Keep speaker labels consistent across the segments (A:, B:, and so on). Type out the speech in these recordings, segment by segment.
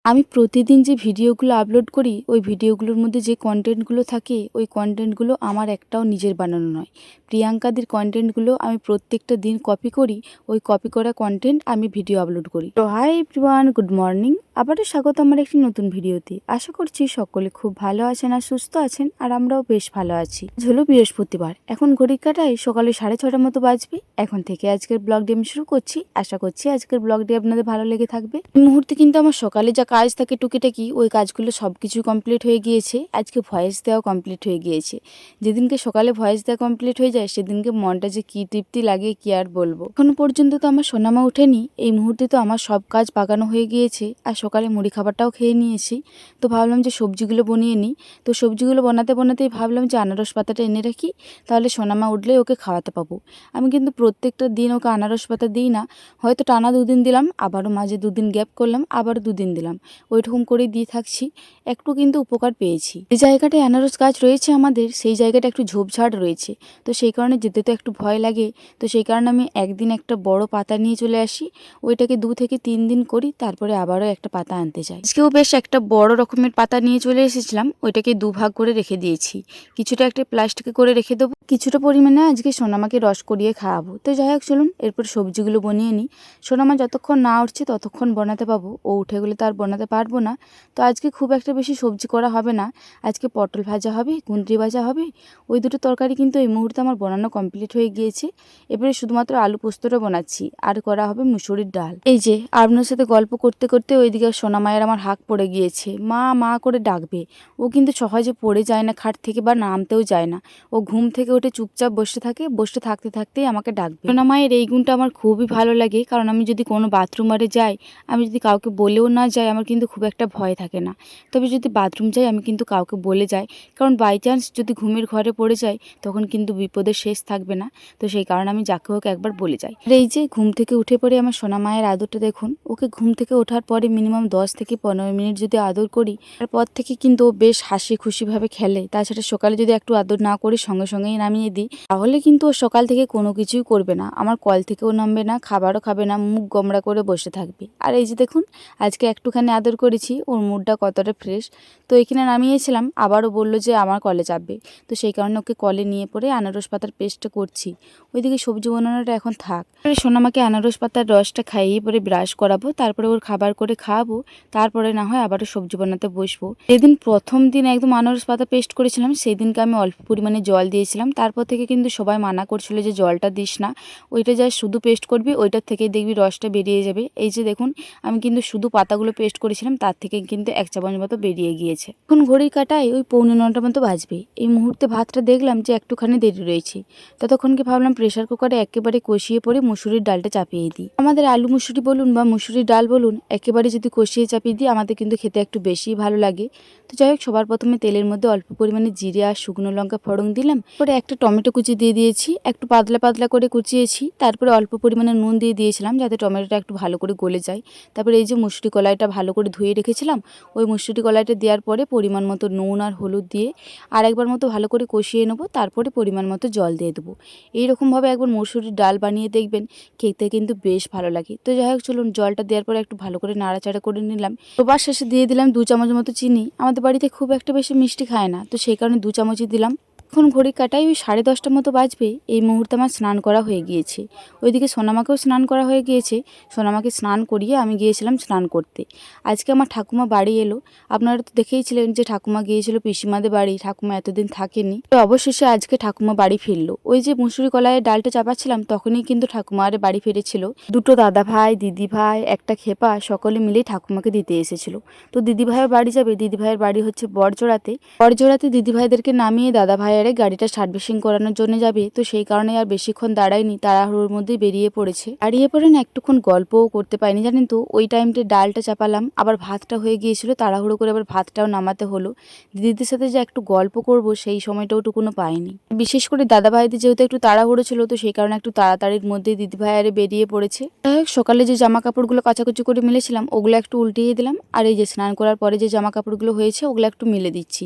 A: আমি প্রতিদিন যে ভিডিওগুলো আপলোড করি ওই ভিডিওগুলোর মধ্যে যে কন্টেন্টগুলো থাকে ওই কন্টেন্টগুলো আমার একটাও নিজের বানানো নয়। প্রিয়াঙ্কাদের কন্টেন্টগুলো আমি প্রত্যেকটা দিন কপি করি, ওই কপি করা কন্টেন্ট আমি ভিডিও আপলোড করি। তো হাই এভরিওয়ান, গুড মর্নিং। আবারও স্বাগত আমার একটি নতুন ভিডিওতে। আশা করছি সকলে খুব ভালো আছেন আর সুস্থ আছেন, আর আমরাও বেশ ভালো আছি। হলো বৃহস্পতিবার, এখন ঘড়ির কাঁটায় সকালে 6:30 মতো বাজবে। এখন থেকে আজকের ব্লগটি আমি শুরু করছি। আশা করছি আজকের ব্লগটি আপনাদের ভালো লেগে থাকবে। এই মুহূর্তে কিন্তু আমার সকালে যা কাজ থাকে টুকিটাকি, ওই কাজগুলো সবকিছু কমপ্লিট হয়ে গিয়েছে। আজকে ভয়েস দেওয়াও কমপ্লিট হয়ে গিয়েছে। যেদিনকে সকালে ভয়েস দেওয়া কমপ্লিট হয়ে যায় সেদিনকে মনটা যে কি তৃপ্তি লাগে কি আর বলবো। এখনো পর্যন্ত তো আমার সোনামা ওঠেনি। এই মুহূর্তে তো আমার সব কাজ পাকানো হয়ে গিয়েছে, আর সকালে মুড়ি খাবারটাও খেয়ে নিয়েছি। তো ভাবলাম যে সবজিগুলো বনিয়ে নিই। তো সবজিগুলো বানাতেই ভাবলাম যে আনারস পাতাটা এনে রাখি, তাহলে সোনামা উঠলে ওকে খাওয়াতে পাবো। আমি কিন্তু প্রত্যেকটা দিন ওকে আনারস পাতা দিই না, হয়তো টানা 2 দিন দিলাম, আবারও মাঝে 2 দিন গ্যাপ করলাম, আবারও 2 দিন দিলাম, ওইরকম করেই দিয়ে থাকছি। একটু কিন্তু উপকার পেয়েছি। যে জায়গাটায় আনারস গাছ রয়েছে আমাদের, সেই জায়গাটা একটু ঝোপঝাড় রয়েছে, তো সেই কারণে যেতে তো একটু ভয় লাগে। তো সেই কারণে আমি একদিন একটা বড় পাতা নিয়ে চলে আসি, ওইটাকে 2 থেকে 3 দিন করি, তারপরে আবারও একটা পাতা আনতে যাই। আজকেও বেশ একটা বড় রকমের পাতা নিয়ে চলে এসেছিলাম, ওইটাকে 2 ভাগ করে রেখে দিয়েছি। কিছুটা একটা প্লাস্টিকে করে রেখে দেবো, কিছুটা পরিমাণে আজকে সোনামাকে রস করিয়ে খাওয়াবো। তো যাই হোক, চলুন এরপর সবজিগুলো বনিয়ে নিই। সোনামা যতক্ষণ না উঠছে ততক্ষণ বানাতে পাবো, ও উঠে গেলে তো আর বানাতে পারবো না। তো আজকে খুব একটা বেশি সবজি করা হবে না। আজকে পটল ভাজা হবে, কুঁদরি ভাজা হবে। ওই দুটো তরকারি কিন্তু এই মুহূর্তে আমার বানানো কমপ্লিট হয়ে গিয়েছে। এবারে শুধুমাত্র আলু পোস্তটা বানাচ্ছি, আর করা হবে মুসুরির ডাল। এই যে আপনার সাথে গল্প করতে করতে ওইদিকে সোনামায়ের আমার হাঁক পড়ে গিয়েছে, মা মা করে ডাকবে। ও কিন্তু সহজে পড়ে যায় না খাট থেকে, বা নামতেও যায় না। ও ঘুম থেকে উঠে চুপচাপ বসে থাকে, বসে থাকতে থাকতেই আমাকে ডাকবে। সোনামায়ের এই গুণটা আমার খুবই ভালো লাগে, কারণ আমি যদি কোনো বাথরুমারে যাই, আমি যদি কাউকে বলেও না যাই, আমার কিন্তু খুব একটা ভয় থাকে না। তবে যদি বাথরুম যাই আমি কিন্তু কাউকে বলে যাই, কারণ বাই চান্স যদি ঘুমের ঘরে পড়ে যাই তখন কিন্তু বিপদের শেষ থাকবে না। তো সেই কারণে আমি যাকে হোক একবার বলে যাই। আর এই যে ঘুম থেকে উঠে পড়ে আমার সোনা মায়ের আদরটা দেখুন। ওকে ঘুম থেকে ওঠার পরে মিনিমাম 10 থেকে 15 মিনিট যদি আদর করি, তারপর থেকে কিন্তু ও বেশ হাসি খুশিভাবে খেলে। তাছাড়া সকালে যদি একটু আদর না করি, সঙ্গে সঙ্গেই নামিয়ে দিই, তাহলে কিন্তু ও সকাল থেকে কোনো কিছুই করবে না। আমার কল থেকেও নামবে না, খাবারও খাবে না, মুখ গোমড়া করে বসে থাকবে। আর এই যে দেখুন, আজকে একটুখানি আদর করেছি, ওর মুডটা কতটা ফ্রেশ। তো এখানে নামিয়েছিলাম, আবারও বললো যে আমার কলে যাবে। তো সেই কারণে ওকে কলে নিয়ে পড়ে আনারস পাতার পেস্টটা করছি। ওইদিকে সবজি বানানোটা এখন থাক। সোনামাকে আনারস পাতার রসটা খাইয়ে পরে ব্রাশ করাবো, তারপরে ওর খাবার করে খাওয়াবো, তারপরে না হয় আবারও সবজি বানাতে বসবো। যেদিন প্রথম দিন একদম আনারস পাতা পেস্ট করেছিলাম, সেই দিনকে আমি অল্প পরিমাণে জল দিয়েছিলাম। তারপর থেকে কিন্তু সবাই মানা করছিল যে জলটা দিস না, ওইটা যা শুধু পেস্ট করবি ওইটার থেকেই দেখবি রসটা বেরিয়ে যাবে। এই যে দেখুন, আমি কিন্তু শুধু পাতাগুলো পেস্ট করেছিলাম, তার থেকে কিন্তু 1 চামচ মতো বেরিয়ে গিয়েছে। এখন ঘড়ির কাঁটায় ওই 8:45 মতো বাজবে। এই মুহূর্তে ভাতটা দেখলাম যে একটুখানি দেরি রয়েছে, ততক্ষণকে ভাবলাম প্রেশার কুকারে একেবারে কষিয়ে পরে মুসুরির ডালটা চাপিয়ে দিই। আমাদের আলু মুসুরি বলুন বা মুসুরির ডাল বলুন, একেবারে যদি কষিয়ে চাপিয়ে দিই আমাদের কিন্তু খেতে একটু বেশি ভালো লাগে। তো যাই হোক, সবার প্রথমে তেলের মধ্যে অল্প পরিমাণে জিরে আর শুকনো লঙ্কা ফোড়ন দিলাম, পরে একটা টমেটো কুচি দিয়ে দিয়েছি, একটু পাতলা পাতলা করে কুচিয়েছি। তারপরে অল্প পরিমাণে নুন দিয়ে দিয়েছিলাম যাতে টমেটোটা একটু ভালো করে গলে যায়। তারপরে এই যে মুসুরি কলাইটা ভালো করে ধুয়ে রেখেছিলাম, ওই মুসুরি কলাইটা দেওয়ার পরে পরিমাণ মতো নুন আর হলুদ দিয়ে আর একবার মতো ভালো করে কষিয়ে নেবো। তারপরে পরিমাণ মতো জল দিয়ে দেবো। এইরকমভাবে একবার মুসুরির ডাল বানিয়ে দেখবেন, খেতে কিন্তু বেশ ভালো লাগে। তো যাই হোক, চলুন জলটা দেওয়ার পরে একটু ভালো করে নাড়াচাড়া করে নিলাম। সবার শেষে দিয়ে দিলাম 2 চামচ মতো চিনি। আমাদের বাড়িতে খুব একটা বেশি মিষ্টি খায় না, তো সেই কারণে 2 চামচই দিলাম। এখন ঘড়ি কাটাই ওই 10:30 মতো বাজবে। এই মুহূর্তে আমার স্নান করা হয়ে গিয়েছে। ওইদিকে সোনামাকেও স্নান করা হয়ে গিয়েছে। সোনামাকে স্নান করিয়ে আমি গিয়েছিলাম স্নান করতে। আজকে আমার ঠাকুমা বাড়ি এলো। আপনারা তো দেখেইছিলেন যে ঠাকুমা গিয়েছিল পিসিমাদের বাড়ি, ঠাকুমা এতদিন থাকেনি। তো অবশেষে আজকে ঠাকুমা বাড়ি ফিরলো। ওই যে মুসুরি কলাইয়ের ডালটা চাপাচ্ছিলাম, তখনই কিন্তু ঠাকুমা আরে বাড়ি ফিরেছিল। 2টো দাদা ভাই, দিদি ভাই, একটা খেপা, সকলে মিলেই ঠাকুমাকে দিতে এসেছিল। তো দিদি ভাইয়ের বাড়ি যাবে, দিদি ভাইয়ের বাড়ি হচ্ছে বড়জোড়াতে। বড়জোড়াতে দিদি ভাইদেরকে নামিয়ে দাদা ভাইয়ারে গাড়িটা সার্ভিসিং করানোর জন্য যাবে। তো সেই কারণে আর বেশিক্ষণ দাঁড়ায়নি, তাড়াহুড়োর মধ্যেই বেরিয়ে পড়েছে। দাঁড়িয়ে পড়ে না একটুক্ষণ গল্পও করতে পারিনি, জানেন তো। ওই টাইমটা ডালটা চাপালাম, আবার ভাতটা হয়ে গিয়েছিল, তাড়াহুড়ো করে আবার ভাতটাও নামাতে হলো। দিদিদের সাথে যে একটু গল্প করব সেই সময়টাও টুকুনো পাইনি। বিশেষ করে দাদা ভাইদের যেহেতু একটু তাড়াহুড়ো ছিল, তো সেই কারণে একটু তাড়াতাড়ির মধ্যে দিদি ভাইয়ারে বেরিয়ে পড়েছে। যাই হোক, সকালে যে জামা কাপড়গুলো কাচাকুচি করে মিলেছিলাম ওগুলো একটু উল্টিয়ে দিলাম, আর এই যে স্নান করার পরে যে জামা কাপড়গুলো হয়েছে ওগুলো একটু মিলে দিচ্ছি।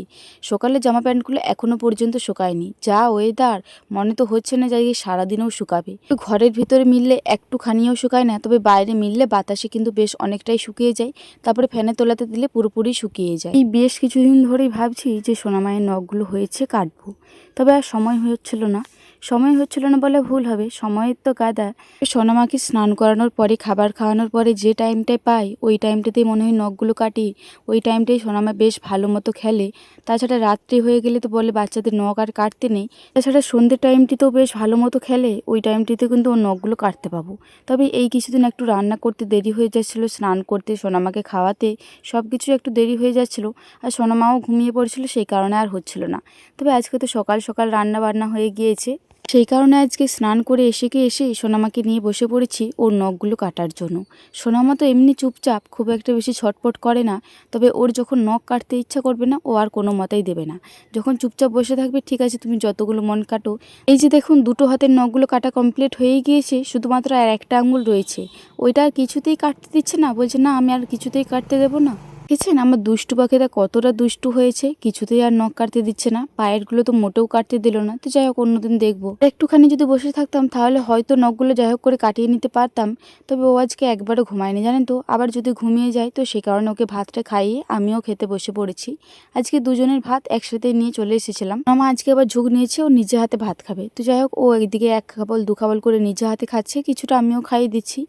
A: সকালে জামা প্যান্টগুলো এখনো পর্যন্ত শুকায়নি। যা ওয়েদার, মনে তো হচ্ছে না যে সারাদিনেও শুকাবে। ঘরের ভিতরে মিললে একটুখানিও শুকায় না, তবে বাইরে মিললে বাতাসে কিন্তু বেশ অনেকটাই শুকিয়ে যায়। তারপরে ফ্যানের তলাতে দিলে পুরোপুরি শুকিয়ে যায়। এই বেশ কিছুদিন ধরেই ভাবছি যে সোনামায়ের নখগুলো হয়েছে কাটবো, তবে আর সময় হচ্ছিল না। সময় হচ্ছিল না বলে ভুল হবে, সময়ের তো গাদা। সোনামাকে স্নান করানোর পরে, খাবার খাওয়ানোর পরে যে টাইমটায় পাই ওই টাইমটাতেই মনে হয় নখগুলো কাটি। ওই টাইমটাই সোনামা বেশ ভালো মতো খেলে। তাছাড়া রাত্রি হয়ে গেলে তো বলে বাচ্চাদের নখ আর কাটতে নেই। তাছাড়া সন্ধ্যের টাইমটিতেও বেশ ভালো মতো খেলে, ওই টাইমটিতে কিন্তু ওর নখগুলো কাটতে পাবো। তবে এই কিছুদিন একটু রান্না করতে দেরি হয়ে যাচ্ছিলো, স্নান করতে, সোনামাকে খাওয়াতে সব কিছু একটু দেরি হয়ে যাচ্ছিলো। আর সোনামাও ঘুমিয়ে পড়েছিল, সেই কারণে আর হচ্ছিল না। তবে আজকে তো সকাল সকাল রান্না বান্না হয়ে গিয়েছে, সেই কারণে আজকে স্নান করে এসে সোনামাকে নিয়ে বসে পড়েছি ওর নখগুলো কাটার জন্য। সোনামা তো এমনি চুপচাপ, খুব একটা বেশি ছটপট করে না। তবে ওর যখন নখ কাটতে ইচ্ছা করবে না, ও আর কোনো মতেই দেবে না। যখন চুপচাপ বসে থাকবে, ঠিক আছে তুমি যতগুলো মন কাটো। এই যে দেখুন, দুটো হাতের নখগুলো কাটা কমপ্লিট হয়েই গিয়েছে, শুধুমাত্র আর একটা আঙুল রয়েছে। ওইটা আর কিছুতেই কাটতে দিচ্ছে না, বলছে না আমি আর কিছুতেই কাটতে দেবো না। দেখেছেন আমার দুষ্টু পাখিটা কতটা দুষ্টু হয়েছে, কিছুতেই আর নখ কাটতে দিচ্ছে না। পায়েরগুলো তো মোটেও কাটতে দিল না। তো যাই হোক, অন্যদিন দেখবো। একটুখানি যদি বসে থাকতাম তাহলে হয়তো নখগুলো যাই হোক করে কাটিয়ে নিতে পারতাম। তবে ও আজকে একবারও ঘুমায়নি জানেন তো। আবার যদি ঘুমিয়ে যায় তো সেই কারণে ওকে ভাতটা খাইয়ে আমিও খেতে বসে পড়েছি। আজকে দুজনের ভাত একসাথে নিয়ে চলে এসেছিলাম। মামা আজকে আবার ঝুঁক নিয়েছে, ও নিজে হাতে ভাত খাবে। তো যাই হোক, ও একদিকে এক খাবল দু খাবল করে নিজে হাতে খাচ্ছে, কিছুটা আমিও খাইয়ে দিচ্ছি।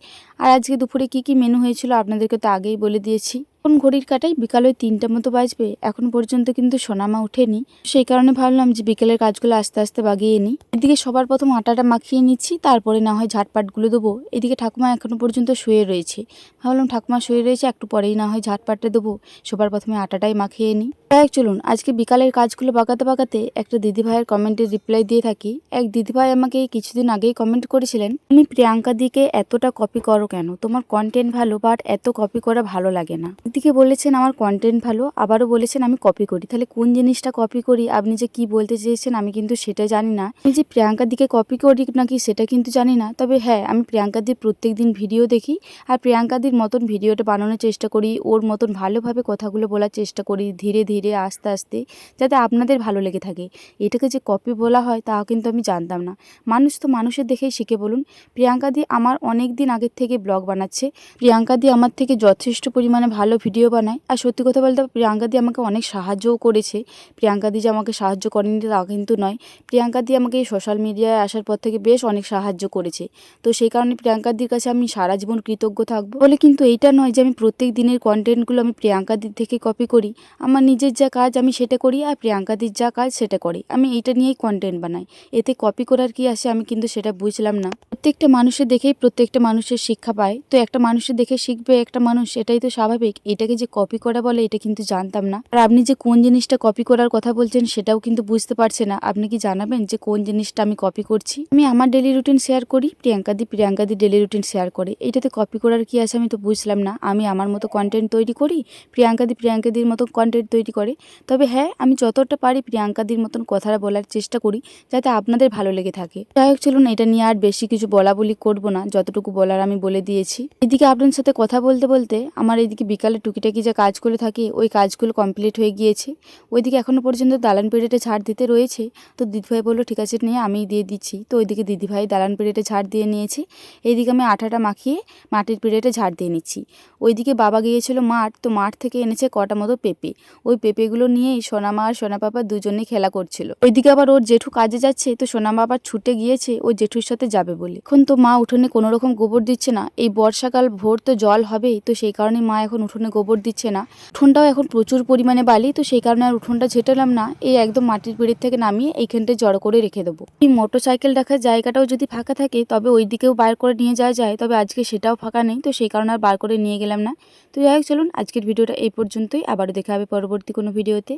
A: আর আজকে দুপুরে কি কি মেনু হয়েছিল আপনাদেরকে তো আগেই বলে দিয়েছি। এখন ঘড়ির কাটাই বিকাল ওই 3টা মতো বাজবে, এখন পর্যন্ত কিন্তু সোনামা ওঠেনি। সেই কারণে ভাবলাম যে বিকেলের কাজগুলো আস্তে আস্তে বাগিয়ে নিই। এদিকে সবার প্রথম আটাটা মাখিয়ে নিচ্ছি, তারপরে না হয় ঝাটপাটগুলো দেবো। এদিকে ঠাকুমা এখনো পর্যন্ত শুয়ে রয়েছে। ভাবলাম ঠাকুমা শুয়ে রয়েছে, একটু পরেই না হয় ঝাটপাটটা দেবো। সবার প্রথমে আটাটাই মাখিয়ে নিই। চলুন আজকে বিকালের কাজগুলো বাগাতে বাগাতে একটা দিদিভাইয়ের কমেন্টের রিপ্লাই দিয়ে থাকি। এক দিদিভাই আমাকে কিছুদিন আগেই কমেন্ট করেছিলেন, তুমি প্রিয়াঙ্কা দিকে এতটা কপি করো কেন? তোমার কন্টেন্ট ভালো, বাট এত কপি করা ভালো লাগে না। একদিকে বলেছেন আমার কন্টেন্ট ভালো, আবারও বলেছেন আমি কপি করি। তাহলে কোন জিনিসটা কপি করি? আপনি যে কি বলতে চেয়েছেন আমি কিন্তু সেটা জানি না। আমি যে প্রিয়াঙ্কার দিকে কপি করি নাকি সেটা কিন্তু জানি না। তবে হ্যাঁ, আমি প্রিয়াঙ্কা দির প্রত্যেক দিন ভিডিও দেখি, আর প্রিয়াঙ্কা দির মতন ভিডিওটা বানানোর চেষ্টা করি। ওর মতন ভালোভাবে কথাগুলো বলার চেষ্টা করি, ধীরে ধীরে আস্তে আস্তে, যাতে আপনাদের ভালো লেগে থাকে। এটাকে যে কপি বলা হয় তাও কিন্তু আমি জানতাম না। মানুষ তো মানুষের দেখেই শিখে বলুন। প্রিয়াঙ্কা দি আমার অনেক দিন আগের থেকে ব্লগ বানাচ্ছে। প্রিয়াঙ্কা দি আমার থেকে যথেষ্ট পরিমাণে ভালো ভিডিও বানায়। আর সত্যি কথা বলতে প্রিয়াঙ্কা দি আমাকে অনেক সাহায্যও করেছে। প্রিয়াঙ্কা দি যে আমাকে সাহায্য করেনি তা কিন্তু নয়। প্রিয়াঙ্কা দি আমাকে এই সোশ্যাল মিডিয়ায় আসার পর থেকে বেশ অনেক সাহায্য করেছে। তো সেই কারণে প্রিয়াঙ্কা দির কাছে আমি সারা জীবন কৃতজ্ঞ থাকবো। বলে কিন্তু এইটা নয় যে আমি প্রত্যেক দিনের কন্টেন্টগুলো আমি প্রিয়াঙ্কা দির থেকে কপি করি। আমার নিজের যা কাজ আমি সেটা করি, আর প্রিয়াঙ্কা দির যা কাজ সেটা করি। আমি এইটা নিয়েই কন্টেন্ট বানাই। এতে কপি করার কি আসে আমি কিন্তু সেটা বুঝলাম না। প্রত্যেকটা মানুষের দেখেই প্রত্যেকটা মানুষের শিক্ষা পায়। তো একটা মানুষের দেখে শিখবে একটা মানুষ, এটাই তো স্বাভাবিক। এটাকে যে কপি করা বলে এটা কিন্তু জানতাম না। আর আপনি যে কোন জিনিসটা কপি করার কথা বলছেন সেটাও কিন্তু বুঝতে পারছে না। আপনি কি জানাবেন যে কোন জিনিসটা আমি কপি করছি? আমি আমার ডেলি রুটিন শেয়ার করি, প্রিয়াঙ্কা দি ডেলি রুটিন শেয়ার করে। এইটাতে কপি করার কি আছে আমি তো বুঝলাম না। আমি আমার মতো কন্টেন্ট তৈরি করি, প্রিয়াঙ্কা দির মতো কন্টেন্ট তৈরি করে। তবে হ্যাঁ, আমি যতটা পারি প্রিয়াঙ্কা দির মতন কথাটা বলার চেষ্টা করি, যাতে আপনাদের ভালো লেগে থাকে। যাই হোক, চলুন এটা নিয়ে আর বেশি কিছু বলা বলি করবো না, যতটুকু বলার আমি বলে দিয়েছি। এদিকে আপনার সাথে কথা বলতে বলতে আমার এদিকে বিকালে টুকিটাকি যে কাজ করে থাকি ওই কাজগুলো কমপ্লিট হয়ে গিয়েছে। ওইদিকে এখনো পর্যন্ত দালান পেড়েটে ঝাড় দিতে রয়েছে। তো দিদিভাই বললো ঠিক আছে নিয়ে আমি দিয়ে দিচ্ছি। তো ওইদিকে দিদিভাই দালান পেড়েটে ঝাড় দিয়ে নিয়েছে। এইদিকে আমি আটাটা মাখিয়ে মাটির পেড়েটে ঝাড় দিয়ে নিচ্ছি। ওইদিকে বাবা গিয়েছিল মাঠ, তো মাঠ থেকে এনেছে কটা মতো পেঁপে। ওই পেঁপেগুলো নিয়েই সোনামা আর সোনা পাপা দুজনেই খেলা করছিল। ওইদিকে আবার ওর জেঠু কাজে যাচ্ছে, তো সোনামা আবার ছুটে গিয়েছে ওই জেঠুর সাথে যাবে বলে। এখন তো মা উঠোনে কোনো রকম গোবর দিচ্ছে না। এই বর্ষাকাল ভোর তো জল হবেই, তো সেই কারণে মা এখন উঠোনে গোবর দিচ্ছে না। উঠোনটাও এখন প্রচুর পরিমাণে বালি, তো সেই কারণে আর উঠোনটা ঝেঁটালাম না। এই একদম মাটির পিঁড়ির থেকে নামিয়ে এইখানটায় জড়ো করে রেখে দেবো। এই মোটর সাইকেল রাখার জায়গাটাও যদি ফাঁকা থাকে তবে ওই দিকেও বার করে নিয়ে যাওয়া যায়। তবে আজকে সেটাও ফাঁকা নেই, তো সেই কারণে আর বার করে নিয়ে গেলাম না। তো যাই হোক, চলুন আজকের ভিডিওটা এই পর্যন্তই। আবারও দেখা হবে পরবর্তী কোনো ভিডিওতে।